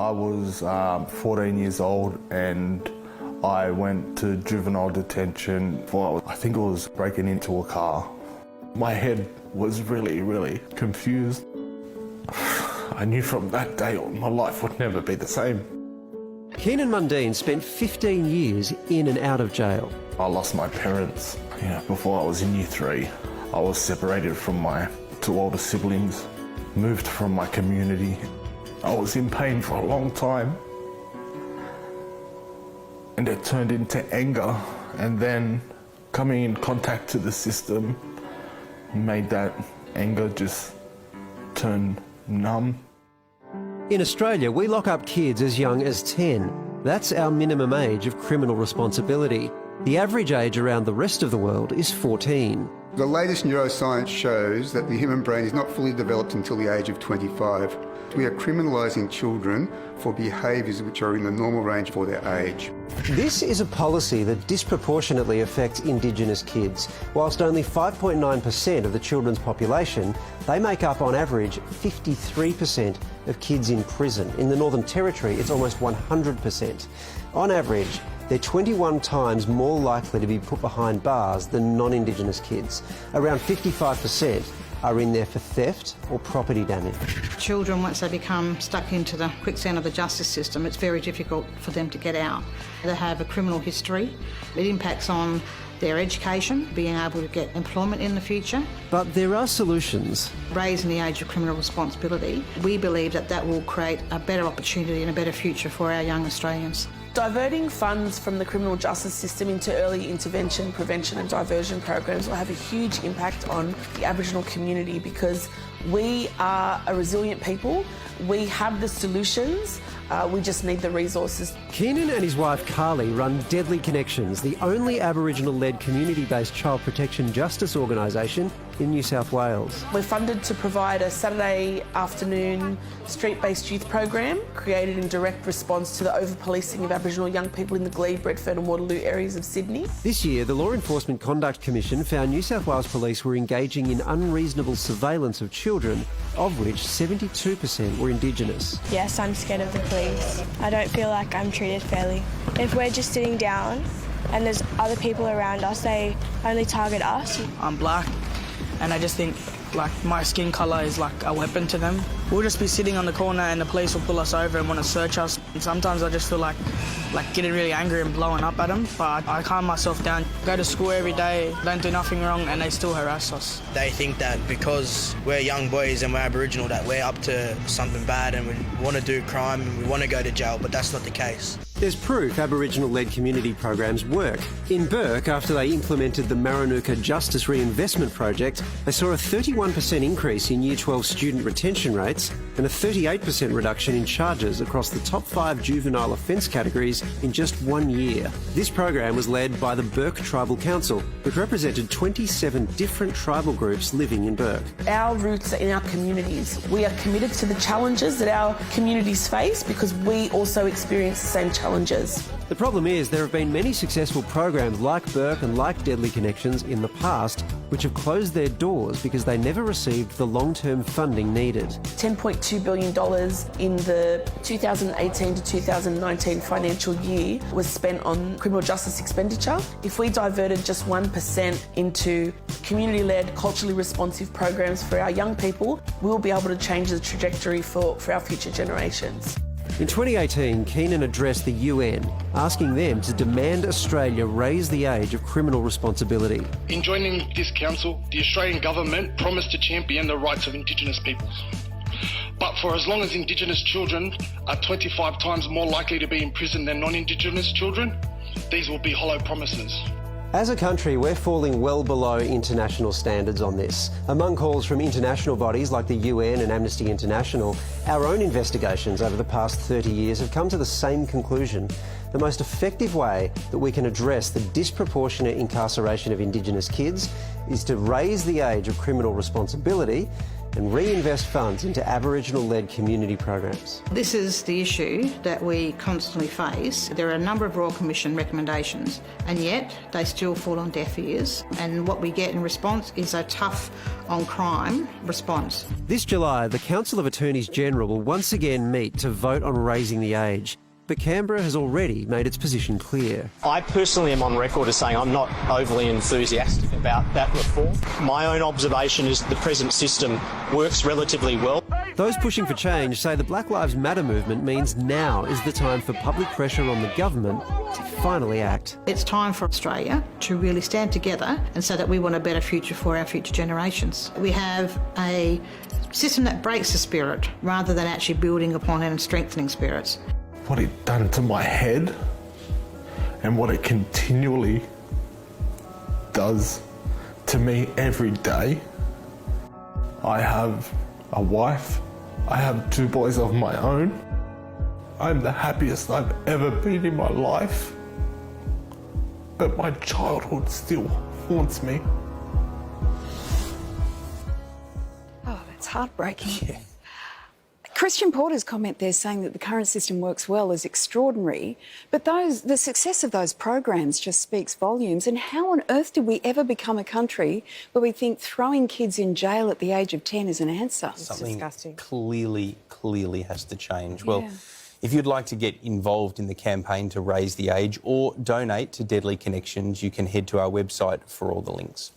I was 14 years old and I went to juvenile detention for, I think it was breaking into a car. My head was really confused. I knew from that day on my life would never be the same. Keenan Mundine spent 15 years in and out of jail. I lost my parents before I was in year 3. I was separated from my 2 older siblings, moved from my community. I was in pain for a long time. And it turned into anger, and then coming in contact to the system made that anger just turn numb. In Australia, we lock up kids as young as 10. That's our minimum age of criminal responsibility. The average age around the rest of the world is 14. The latest neuroscience shows that the human brain is not fully developed until the age of 25. We are criminalising children for behaviours which are in the normal range for their age. This is a policy that disproportionately affects Indigenous kids. Whilst only 5.9% of the children's population, they make up on average 53% of kids in prison. In the Northern Territory, it's almost 100%. On average, they're 21 times more likely to be put behind bars than non-Indigenous kids. Around 55% are in there for theft or property damage. Children, once they become stuck into the quicksand of the justice system, it's very difficult for them to get out. They have a criminal history. It impacts on their education, being able to get employment in the future. But there are solutions. Raising the age of criminal responsibility, we believe that that will create a better opportunity and a better future for our young Australians. Diverting funds from the criminal justice system into early intervention, prevention and diversion programs will have a huge impact on the Aboriginal community because we are a resilient people. We have the solutions. We just need the resources. Keenan and his wife Carly run Deadly Connections, the only Aboriginal-led community-based child protection justice organisation in New South Wales. We're funded to provide a Saturday afternoon street-based youth program created in direct response to the over-policing of Aboriginal young people in the Glebe, Redfern and Waterloo areas of Sydney. This year, the Law Enforcement Conduct Commission found New South Wales Police were engaging in unreasonable surveillance of children, of which 72% were Indigenous. Yes, I'm scared of the police. I don't feel like I'm treated fairly. If we're just sitting down and there's other people around us, they only target us. I'm black and I just think like my skin colour is like a weapon to them. We'll just be sitting on the corner and the police will pull us over and want to search us. And sometimes I just feel like getting really angry and blowing up at them, but I calm myself down. Go to school every day, don't do nothing wrong, and they still harass us. They think that because we're young boys and we're Aboriginal that we're up to something bad and we want to do crime and we want to go to jail, but that's not the case. There's proof Aboriginal-led community programs work. In Bourke, after they implemented the Marinuka Justice Reinvestment Project, they saw a 31% increase in Year 12 student retention rates and a 38% reduction in charges across the top 5 juvenile offence categories in just 1 year. This program was led by the Bourke Tribal Council, which represented 27 different tribal groups living in Bourke. Our roots are in our communities. We are committed to the challenges that our communities face because we also experience the same challenges. The problem is there have been many successful programs like Bourke and like Deadly Connections in the past which have closed their doors because they never received the long-term funding needed. $10.2 billion in the 2018 to 2019 financial year was spent on criminal justice expenditure. If we diverted just 1% into community-led, culturally responsive programs for our young people, we'll be able to change the trajectory for our future generations. In 2018, Keenan addressed the UN, asking them to demand Australia raise the age of criminal responsibility. In joining this council, the Australian government promised to champion the rights of Indigenous peoples. But for as long as Indigenous children are 25 times more likely to be in prison than non-Indigenous children, these will be hollow promises. As a country, we're falling well below international standards on this. Among calls from international bodies like the UN and Amnesty International, our own investigations over the past 30 years have come to the same conclusion. The most effective way that we can address the disproportionate incarceration of Indigenous kids is to raise the age of criminal responsibility and reinvest funds into Aboriginal-led community programs. This is the issue that we constantly face. There are a number of Royal Commission recommendations, and yet they still fall on deaf ears. And what we get in response is a tough on crime response. This July, the Council of Attorneys General will once again meet to vote on raising the age. But Canberra has already made its position clear. I personally am on record as saying I'm not overly enthusiastic about that reform. My own observation is that the present system works relatively well. Those pushing for change say the Black Lives Matter movement means now is the time for public pressure on the government to finally act. It's time for Australia to really stand together and say that we want a better future for our future generations. We have a system that breaks the spirit rather than actually building upon and strengthening spirits. What it done to my head and what it continually does to me every day. I have a wife, I have 2 boys of my own. I'm the happiest I've ever been in my life, but my childhood still haunts me. Oh, that's heartbreaking. Yeah. Christian Porter's comment there saying that the current system works well is extraordinary, but the success of those programs just speaks volumes. And how on earth did we ever become a country where we think throwing kids in jail at the age of 10 is an answer? Something clearly has to change. Yeah. Well, if you'd like to get involved in the campaign to raise the age or donate to Deadly Connections, you can head to our website for all the links.